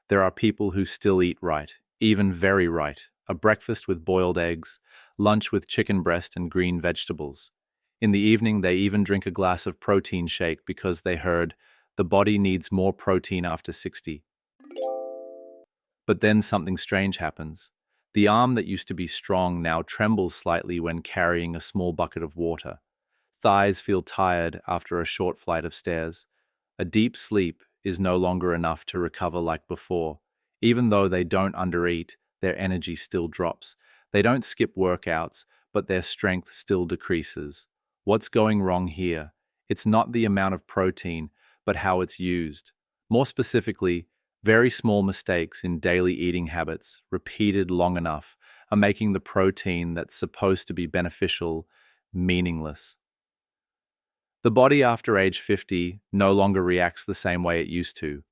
There are people who still eat right, even very right, a breakfast with boiled eggs, lunch with chicken breast and green vegetables. In the evening, they even drink a glass of protein shake because they heard the body needs more protein after 60. But then something strange happens. The arm that used to be strong now trembles slightly when carrying a small bucket of water. Thighs feel tired after a short flight of stairs. A deep sleep is no longer enough to recover like before. Even though they don't undereat, their energy still drops. They don't skip workouts, but their strength still decreases. What's going wrong here? It's not the amount of protein, but how it's used. More specifically, very small mistakes in daily eating habits, repeated long enough, are making the protein that's supposed to be beneficial meaningless. The body after age 50 no longer reacts the same way it used to.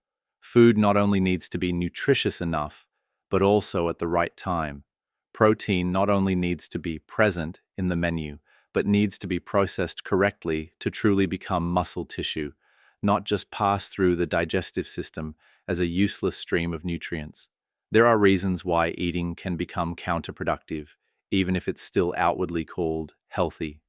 Food not only needs to be nutritious enough, but also at the right time. Protein not only needs to be present in the menu, but needs to be processed correctly to truly become muscle tissue, not just pass through the digestive system as a useless stream of nutrients. There are reasons why eating can become counterproductive, even if it's still outwardly called healthy.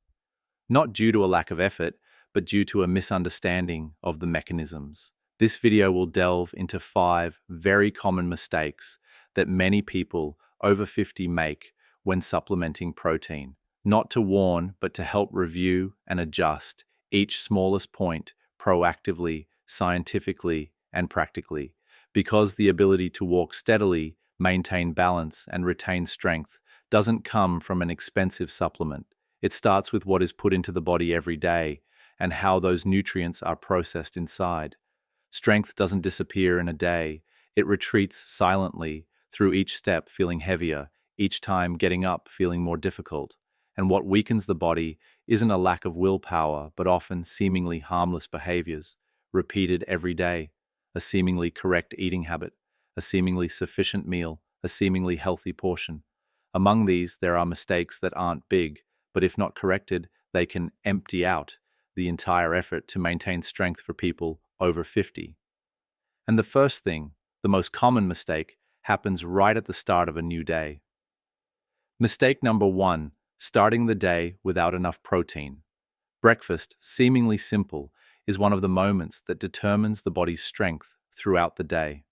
Not due to a lack of effort, but due to a misunderstanding of the mechanisms. This video will delve into 5 very common mistakes that many people over 50 make when supplementing protein, not to warn, but to help review and adjust each smallest point proactively, scientifically, and practically, because the ability to walk steadily, maintain balance, and retain strength doesn't come from an expensive supplement. It starts with what is put into the body every day and how those nutrients are processed inside. Strength doesn't disappear in a day. It retreats silently through each step, feeling heavier, each time getting up, feeling more difficult. And what weakens the body isn't a lack of willpower, but often seemingly harmless behaviors, repeated every day. A seemingly correct eating habit, a seemingly sufficient meal, a seemingly healthy portion. Among these, there are mistakes that aren't big, but if not corrected, they can empty out the entire effort to maintain strength for people over 50. And the first thing, the most common mistake, happens right at the start of a new day. Mistake number 1, starting the day without enough protein. Breakfast, seemingly simple, is one of the moments that determines the body's strength throughout the day.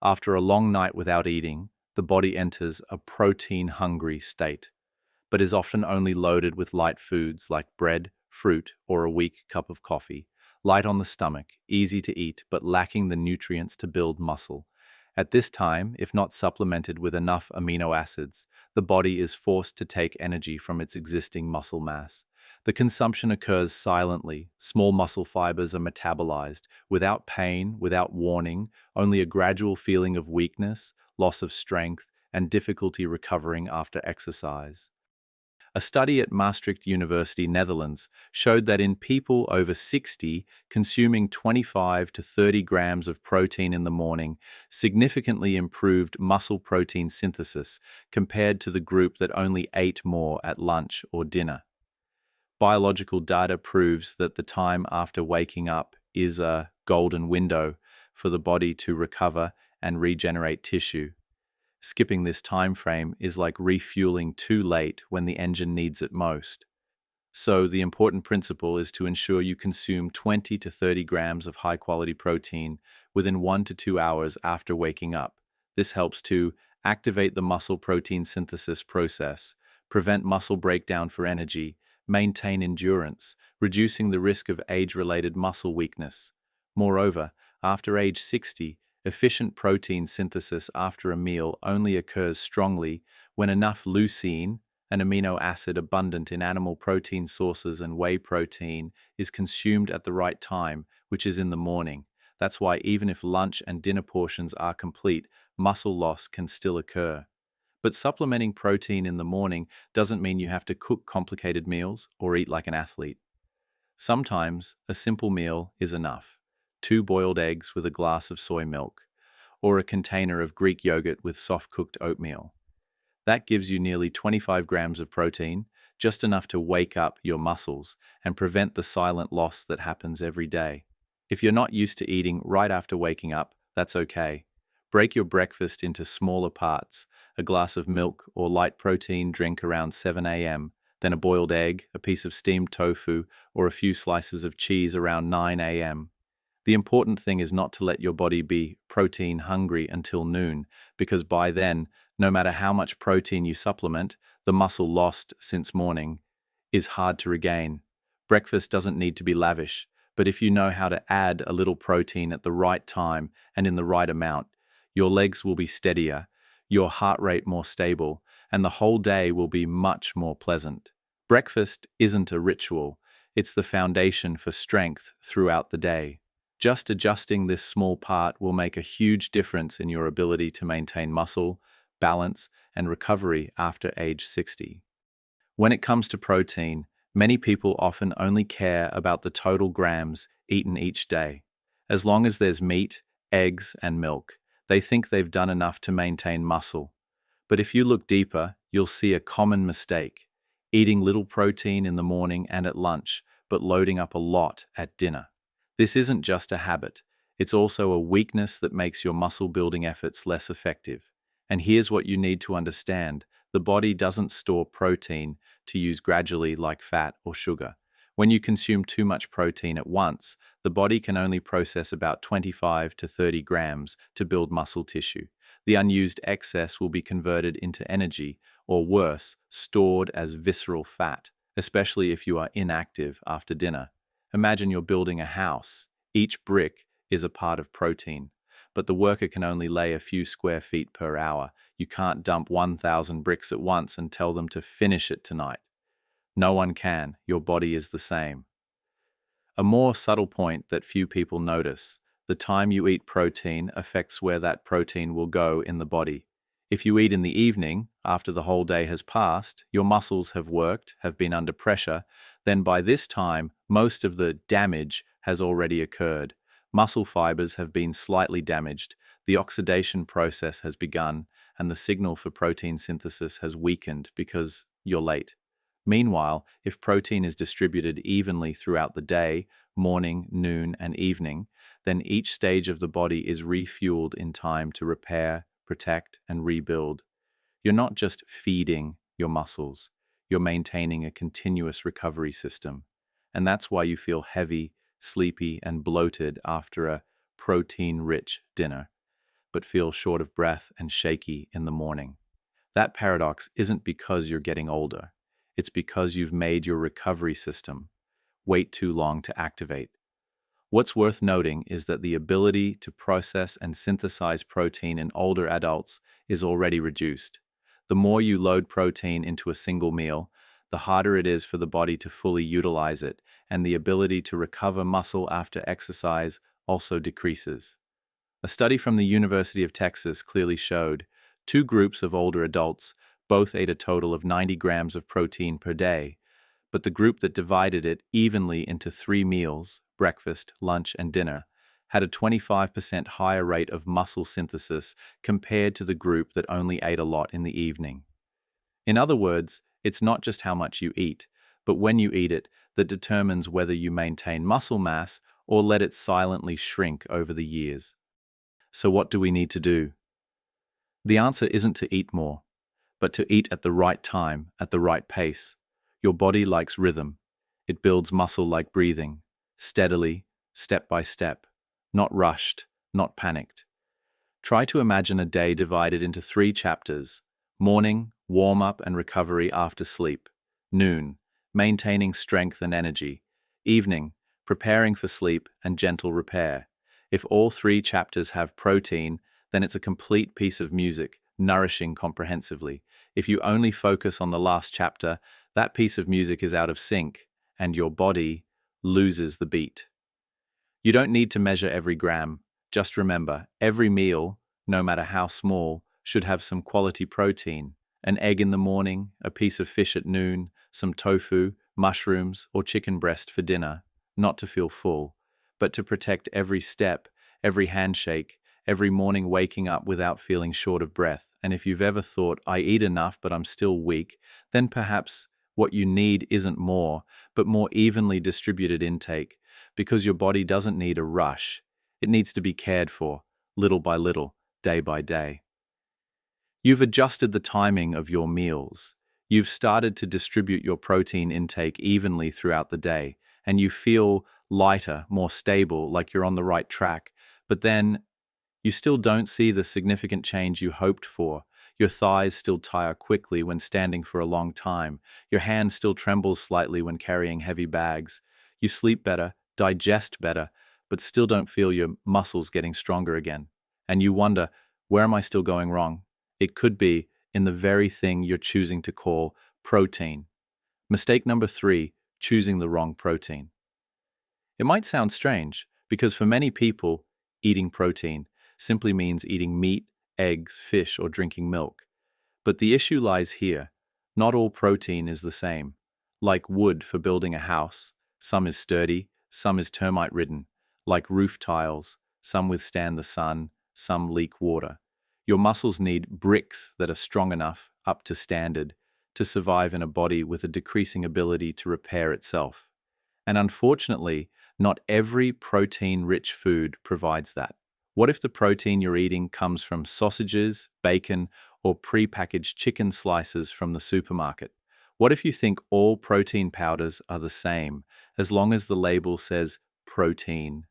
After a long night without eating, the body enters a protein-hungry state, but is often only loaded with light foods like bread, fruit, or a weak cup of coffee, light on the stomach, easy to eat, but lacking the nutrients to build muscle. At this time, if not supplemented with enough amino acids, the body is forced to take energy from its existing muscle mass. The consumption occurs silently. Small muscle fibers are metabolized without pain, without warning, only a gradual feeling of weakness, loss of strength, and difficulty recovering after exercise. A study at Maastricht University, Netherlands, showed that in people over 60, consuming 25 to 30 grams of protein in the morning significantly improved muscle protein synthesis compared to the group that only ate more at lunch or dinner. Biological data proves that the time after waking up is a golden window for the body to recover and regenerate tissue. Skipping this time frame is like refueling too late when the engine needs it most. So the important principle is to ensure you consume 20 to 30 grams of high-quality protein within 1 to 2 hours after waking up. This helps to activate the muscle protein synthesis process, prevent muscle breakdown for energy, maintain endurance, reducing the risk of age-related muscle weakness. Moreover, after age 60, efficient protein synthesis after a meal only occurs strongly when enough leucine, an amino acid abundant in animal protein sources and whey protein, is consumed at the right time, which is in the morning. That's why even if lunch and dinner portions are complete, muscle loss can still occur. But supplementing protein in the morning doesn't mean you have to cook complicated meals or eat like an athlete. Sometimes a simple meal is enough. 2 boiled eggs with a glass of soy milk, or a container of Greek yogurt with soft-cooked oatmeal. That gives you nearly 25 grams of protein, just enough to wake up your muscles and prevent the silent loss that happens every day. If you're not used to eating right after waking up, that's okay. Break your breakfast into smaller parts, a glass of milk or light protein drink around 7 a.m., then a boiled egg, a piece of steamed tofu, or a few slices of cheese around 9 a.m. The important thing is not to let your body be protein hungry until noon, because by then, no matter how much protein you supplement, the muscle lost since morning is hard to regain. Breakfast doesn't need to be lavish, but if you know how to add a little protein at the right time and in the right amount, your legs will be steadier, your heart rate more stable, and the whole day will be much more pleasant. Breakfast isn't a ritual, it's the foundation for strength throughout the day. Just adjusting this small part will make a huge difference in your ability to maintain muscle, balance, and recovery after age 60. When it comes to protein, many people often only care about the total grams eaten each day. As long as there's meat, eggs, and milk, they think they've done enough to maintain muscle. But if you look deeper, you'll see a common mistake: eating little protein in the morning and at lunch, but loading up a lot at dinner. This isn't just a habit, it's also a weakness that makes your muscle-building efforts less effective. And here's what you need to understand: the body doesn't store protein to use gradually like fat or sugar. When you consume too much protein at once, the body can only process about 25 to 30 grams to build muscle tissue. The unused excess will be converted into energy, or worse, stored as visceral fat, especially if you are inactive after dinner. Imagine you're building a house. Each brick is a part of protein, but the worker can only lay a few square feet per hour. You can't dump 1,000 bricks at once and tell them to finish it tonight. No one can. Your body is the same. A more subtle point that few people notice: the time you eat protein affects where that protein will go in the body. If you eat in the evening, after the whole day has passed, your muscles have worked, have been under pressure, then by this time, most of the damage has already occurred. Muscle fibers have been slightly damaged, the oxidation process has begun, and the signal for protein synthesis has weakened because you're late. Meanwhile, if protein is distributed evenly throughout the day, morning, noon, and evening, then each stage of the body is refueled in time to repair, protect, and rebuild. You're not just feeding your muscles, you're maintaining a continuous recovery system. And that's why you feel heavy, sleepy, and bloated after a protein-rich dinner, but feel short of breath and shaky in the morning. That paradox isn't because you're getting older. It's because you've made your recovery system wait too long to activate. What's worth noting is that the ability to process and synthesize protein in older adults is already reduced. The more you load protein into a single meal, the harder it is for the body to fully utilize it, and the ability to recover muscle after exercise also decreases. A study from the University of Texas clearly showed two groups of older adults both ate a total of 90 grams of protein per day, but the group that divided it evenly into 3 meals, breakfast, lunch, and dinner, had a 25% higher rate of muscle synthesis compared to the group that only ate a lot in the evening. In other words, it's not just how much you eat, but when you eat it that determines whether you maintain muscle mass or let it silently shrink over the years. So what do we need to do? The answer isn't to eat more, but to eat at the right time, at the right pace. Your body likes rhythm. It builds muscle like breathing, steadily, step by step, not rushed, not panicked. Try to imagine a day divided into 3 chapters: morning, warm-up and recovery after sleep; noon, maintaining strength and energy; evening, preparing for sleep and gentle repair. If all 3 chapters have protein, then it's a complete piece of music, nourishing comprehensively. If you only focus on the last chapter, that piece of music is out of sync, and your body loses the beat. You don't need to measure every gram. Just remember, every meal, no matter how small, should have some quality protein. An egg in the morning, a piece of fish at noon, some tofu, mushrooms, or chicken breast for dinner, not to feel full, but to protect every step, every handshake, every morning waking up without feeling short of breath. And if you've ever thought, I eat enough but I'm still weak, then perhaps what you need isn't more, but more evenly distributed intake, because your body doesn't need a rush. It needs to be cared for, little by little, day by day. You've adjusted the timing of your meals. You've started to distribute your protein intake evenly throughout the day, and you feel lighter, more stable, like you're on the right track. But then you still don't see the significant change you hoped for. Your thighs still tire quickly when standing for a long time. Your hand still trembles slightly when carrying heavy bags. You sleep better, digest better, but still don't feel your muscles getting stronger again. And you wonder, where am I still going wrong? It could be in the very thing you're choosing to call protein. Mistake number 3, choosing the wrong protein. It might sound strange, because for many people, eating protein simply means eating meat, eggs, fish, or drinking milk. But the issue lies here. Not all protein is the same. Like wood for building a house, some is sturdy, some is termite-ridden. Like roof tiles, some withstand the sun, some leak water. Your muscles need bricks that are strong enough, up to standard, to survive in a body with a decreasing ability to repair itself. And unfortunately, not every protein-rich food provides that. What if the protein you're eating comes from sausages, bacon, or pre-packaged chicken slices from the supermarket? What if you think all protein powders are the same, as long as the label says protein?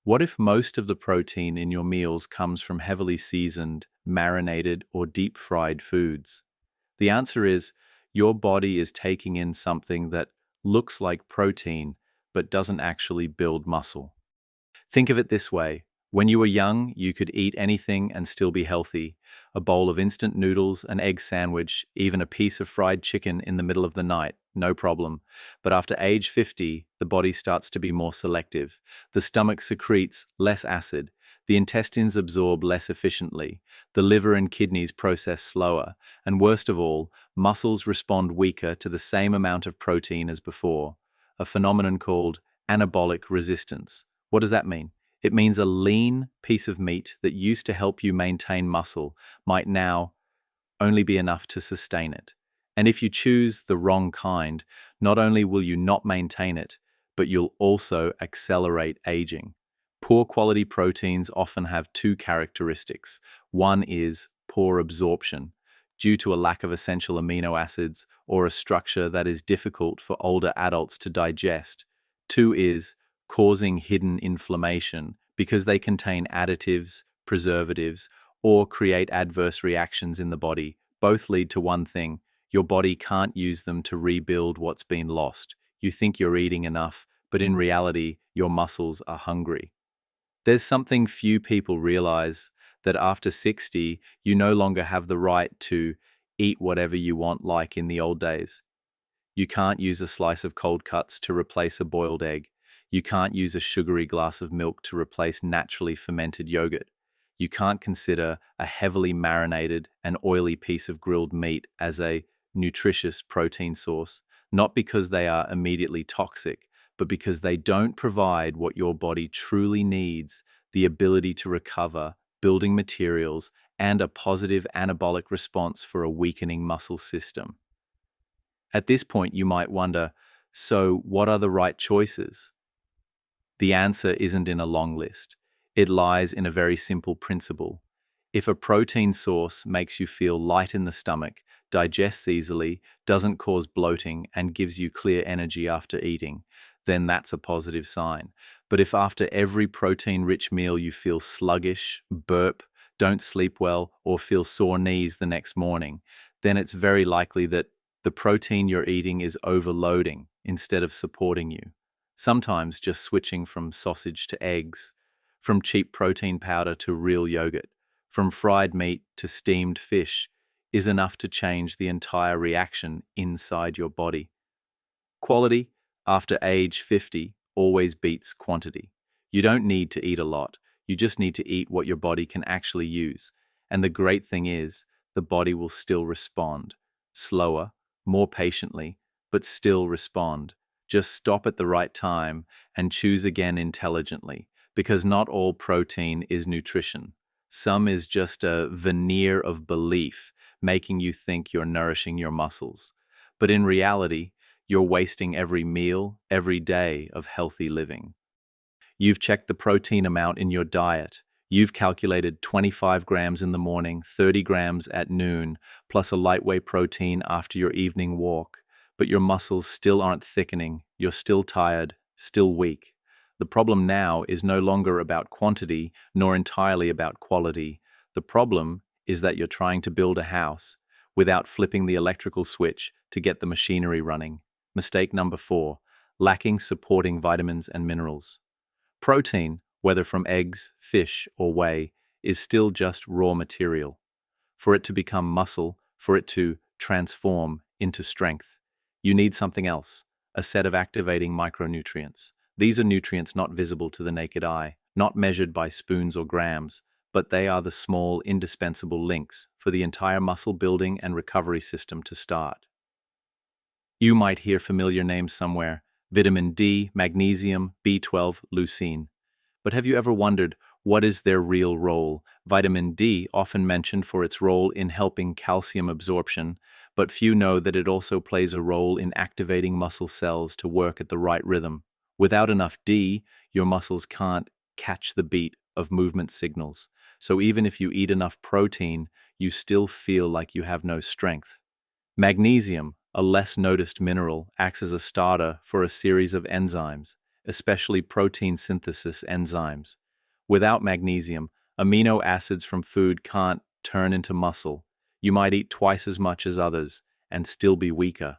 What if most of the protein in your meals comes from heavily seasoned, marinated, or deep-fried foods? The answer is, your body is taking in something that looks like protein, but doesn't actually build muscle. Think of it this way. When you were young, you could eat anything and still be healthy. A bowl of instant noodles, an egg sandwich, even a piece of fried chicken in the middle of the night, no problem. But after age 50, the body starts to be more selective. The stomach secretes less acid. The intestines absorb less efficiently. The liver and kidneys process slower. And worst of all, muscles respond weaker to the same amount of protein as before. A phenomenon called anabolic resistance. What does that mean? It means a lean piece of meat that used to help you maintain muscle might now only be enough to sustain it. And if you choose the wrong kind, not only will you not maintain it, but you'll also accelerate aging. Poor quality proteins often have 2 characteristics. One is poor absorption, due to a lack of essential amino acids or a structure that is difficult for older adults to digest. 2 is causing hidden inflammation because they contain additives, preservatives, or create adverse reactions in the body. Both lead to one thing: your body can't use them to rebuild what's been lost. You think you're eating enough, but in reality, your muscles are hungry. There's something few people realize, that after 60, you no longer have the right to eat whatever you want like in the old days. You can't use a slice of cold cuts to replace a boiled egg. You can't use a sugary glass of milk to replace naturally fermented yogurt. You can't consider a heavily marinated and oily piece of grilled meat as a nutritious protein source, not because they are immediately toxic, but because they don't provide what your body truly needs: the ability to recover, building materials, and a positive anabolic response for a weakening muscle system. At this point, you might wonder, so what are the right choices? The answer isn't in a long list. It lies in a very simple principle. If a protein source makes you feel light in the stomach, digests easily, doesn't cause bloating, and gives you clear energy after eating, then that's a positive sign. But if after every protein-rich meal you feel sluggish, burp, don't sleep well, or feel sore knees the next morning, then it's very likely that the protein you're eating is overloading instead of supporting you. Sometimes just switching from sausage to eggs, from cheap protein powder to real yogurt, from fried meat to steamed fish is enough to change the entire reaction inside your body. Quality, after age 50, always beats quantity. You don't need to eat a lot. You just need to eat what your body can actually use. And the great thing is, the body will still respond. Slower, more patiently, but still respond. Just stop at the right time and choose again intelligently, because not all protein is nutrition. Some is just a veneer of belief, making you think you're nourishing your muscles. But in reality, you're wasting every meal, every day of healthy living. You've checked the protein amount in your diet. You've calculated 25 grams in the morning, 30 grams at noon, plus a lightweight protein after your evening walk, but your muscles still aren't thickening. You're still tired, still weak. The problem now is no longer about quantity, nor entirely about quality. The problem is that you're trying to build a house without flipping the electrical switch to get the machinery running. Mistake number 4, lacking supporting vitamins and minerals. Protein, whether from eggs, fish, or whey, is still just raw material. For it to become muscle, for it to transform into strength, you need something else, a set of activating micronutrients. These are nutrients not visible to the naked eye, not measured by spoons or grams, but they are the small, indispensable links for the entire muscle building and recovery system to start. You might hear familiar names somewhere: vitamin D, magnesium, B12, leucine. But have you ever wondered, what is their real role? Vitamin D, often mentioned for its role in helping calcium absorption, but few know that it also plays a role in activating muscle cells to work at the right rhythm. Without enough D, your muscles can't catch the beat of movement signals. So even if you eat enough protein, you still feel like you have no strength. Magnesium, a less noticed mineral, acts as a starter for a series of enzymes, especially protein synthesis enzymes. Without magnesium, amino acids from food can't turn into muscle. You might eat twice as much as others and still be weaker.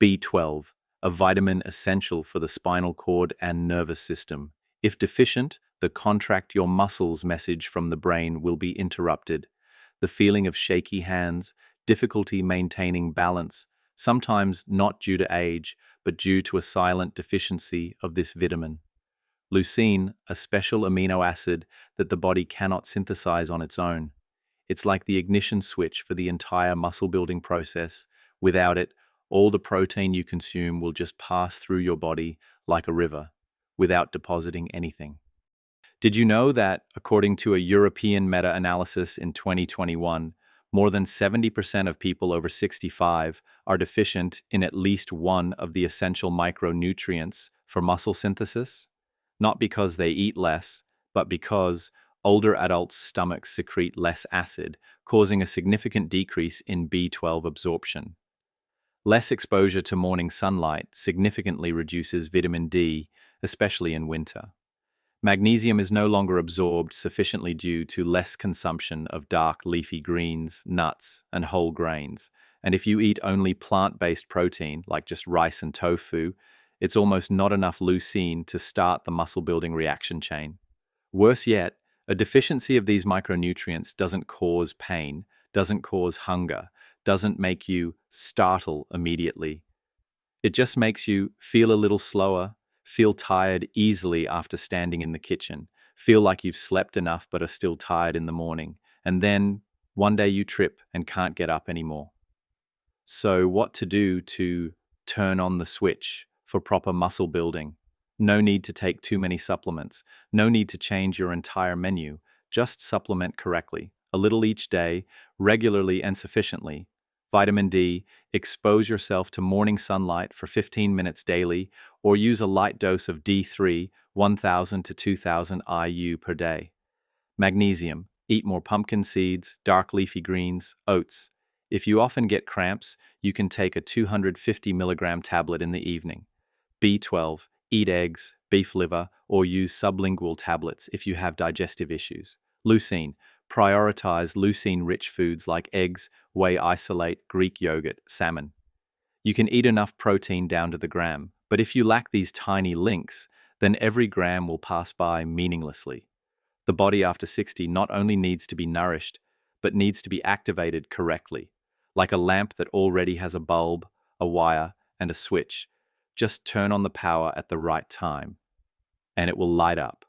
B12, a vitamin essential for the spinal cord and nervous system. If deficient, the contract your muscles message from the brain will be interrupted. The feeling of shaky hands, difficulty maintaining balance, sometimes not due to age, but due to a silent deficiency of this vitamin. Leucine, a special amino acid that the body cannot synthesize on its own. It's like the ignition switch for the entire muscle-building process. Without it, all the protein you consume will just pass through your body like a river, without depositing anything. Did you know that, according to a European meta-analysis in 2021, more than 70% of people over 65 are deficient in at least one of the essential micronutrients for muscle synthesis? Not because they eat less, but because older adults' stomachs secrete less acid, causing a significant decrease in B12 absorption. Less exposure to morning sunlight significantly reduces vitamin D, especially in winter. Magnesium is no longer absorbed sufficiently due to less consumption of dark leafy greens, nuts, and whole grains. And if you eat only plant-based protein, like just rice and tofu, it's almost not enough leucine to start the muscle-building reaction chain. Worse yet, a deficiency of these micronutrients doesn't cause pain, doesn't cause hunger, doesn't make you startle immediately. It just makes you feel a little slower, feel tired easily after standing in the kitchen, feel like you've slept enough but are still tired in the morning, and then one day you trip and can't get up anymore. So what to do to turn on the switch for proper muscle building? No need to take too many supplements, no need to change your entire menu, just supplement correctly, a little each day, regularly and sufficiently. Vitamin D, expose yourself to morning sunlight for 15 minutes daily, or use a light dose of D3, 1000 to 2000 IU per day. Magnesium, eat more pumpkin seeds, dark leafy greens, oats. If you often get cramps, you can take a 250 milligram tablet in the evening. B12, eat eggs, beef liver, or use sublingual tablets if you have digestive issues. Leucine, prioritize leucine-rich foods like eggs, whey isolate, Greek yogurt, salmon. You can eat enough protein down to the gram, but if you lack these tiny links, then every gram will pass by meaninglessly. The body after 60 not only needs to be nourished, but needs to be activated correctly, like a lamp that already has a bulb, a wire, and a switch. Just turn on the power at the right time, and it will light up.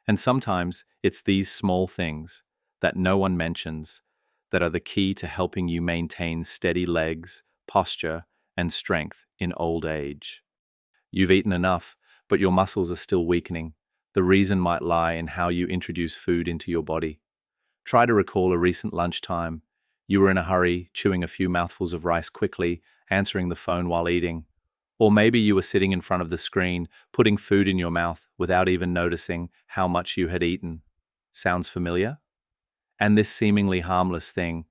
And sometimes it's these small things that no one mentions that are the key to helping you maintain steady legs, posture, and strength in old age. You've eaten enough, but your muscles are still weakening. The reason might lie in how you introduce food into your body. Try to recall a recent lunchtime. You were in a hurry, chewing a few mouthfuls of rice quickly, answering the phone while eating. Or maybe you were sitting in front of the screen, putting food in your mouth without even noticing how much you had eaten. Sounds familiar? And this seemingly harmless thing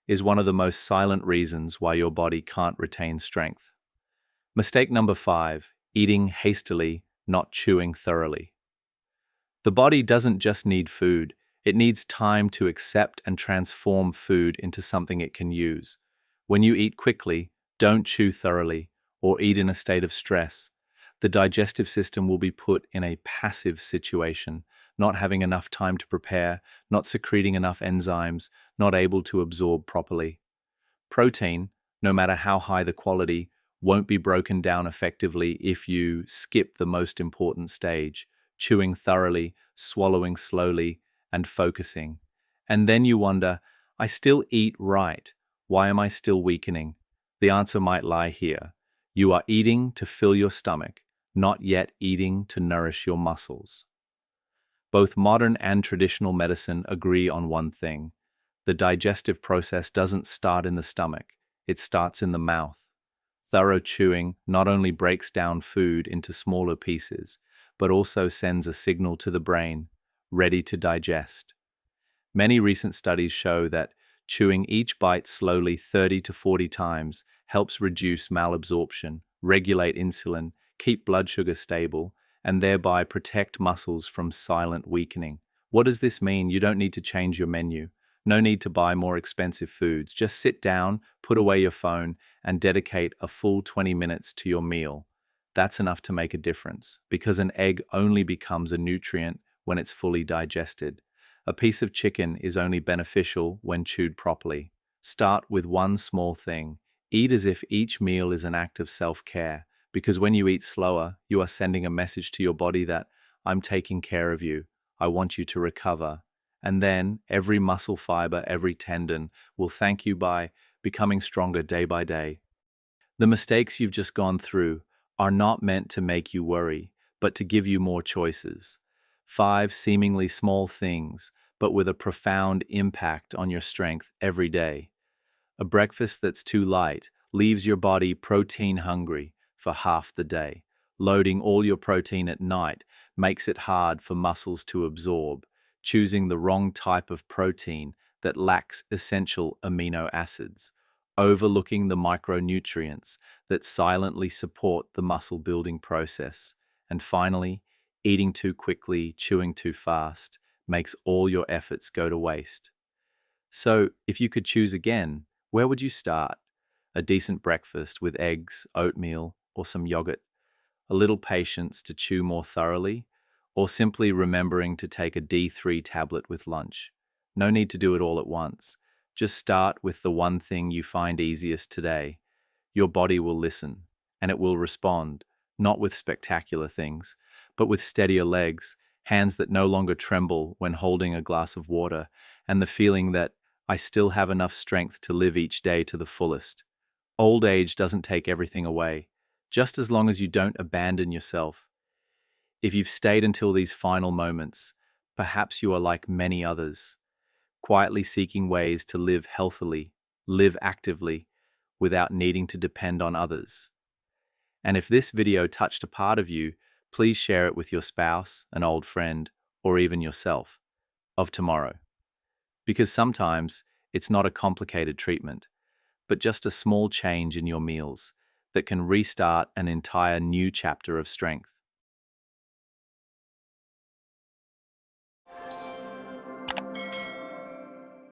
is one of the most silent reasons why your body can't retain strength. Mistake number 5, eating hastily, not chewing thoroughly. The body doesn't just need food, it needs time to accept and transform food into something it can use. When you eat quickly, don't chew thoroughly, or eat in a state of stress, the digestive system will be put in a passive situation, not having enough time to prepare, not secreting enough enzymes, not able to absorb properly. Protein, no matter how high the quality, won't be broken down effectively if you skip the most important stage, chewing thoroughly, swallowing slowly, and focusing. And then you wonder, I still eat right. Why am I still weakening? The answer might lie here. You are eating to fill your stomach, not yet eating to nourish your muscles. Both modern and traditional medicine agree on one thing. The digestive process doesn't start in the stomach, it starts in the mouth. Thorough chewing not only breaks down food into smaller pieces, but also sends a signal to the brain, ready to digest. Many recent studies show that chewing each bite slowly 30 to 40 times helps reduce malabsorption, regulate insulin, keep blood sugar stable, and thereby protect muscles from silent weakening. What does this mean? You don't need to change your menu. No need to buy more expensive foods. Just sit down, put away your phone, and dedicate a full 20 minutes to your meal. That's enough to make a difference, because an egg only becomes a nutrient when it's fully digested. A piece of chicken is only beneficial when chewed properly. Start with one small thing. Eat as if each meal is an act of self-care, because when you eat slower, you are sending a message to your body that, I'm taking care of you, I want you to recover. And then every muscle fiber, every tendon will thank you by becoming stronger day by day. The mistakes you've just gone through are not meant to make you worry, but to give you more choices. 5 seemingly small things, but with a profound impact on your strength every day. A breakfast that's too light leaves your body protein hungry for half the day. Loading all your protein at night makes it hard for muscles to absorb. Choosing the wrong type of protein that lacks essential amino acids. Overlooking the micronutrients that silently support the muscle building process. And finally, eating too quickly, chewing too fast, makes all your efforts go to waste. So, if you could choose again, where would you start? A decent breakfast with eggs, oatmeal, or some yogurt? A little patience to chew more thoroughly? Or simply remembering to take a D3 tablet with lunch? No need to do it all at once. Just start with the one thing you find easiest today. Your body will listen, and it will respond, not with spectacular things, but with steadier legs, hands that no longer tremble when holding a glass of water, and the feeling that I still have enough strength to live each day to the fullest. Old age doesn't take everything away, just as long as you don't abandon yourself. If you've stayed until these final moments, perhaps you are like many others, quietly seeking ways to live healthily, live actively, without needing to depend on others. And if this video touched a part of you, please share it with your spouse, an old friend, or even yourself of tomorrow. Because sometimes it's not a complicated treatment, but just a small change in your meals that can restart an entire new chapter of strength.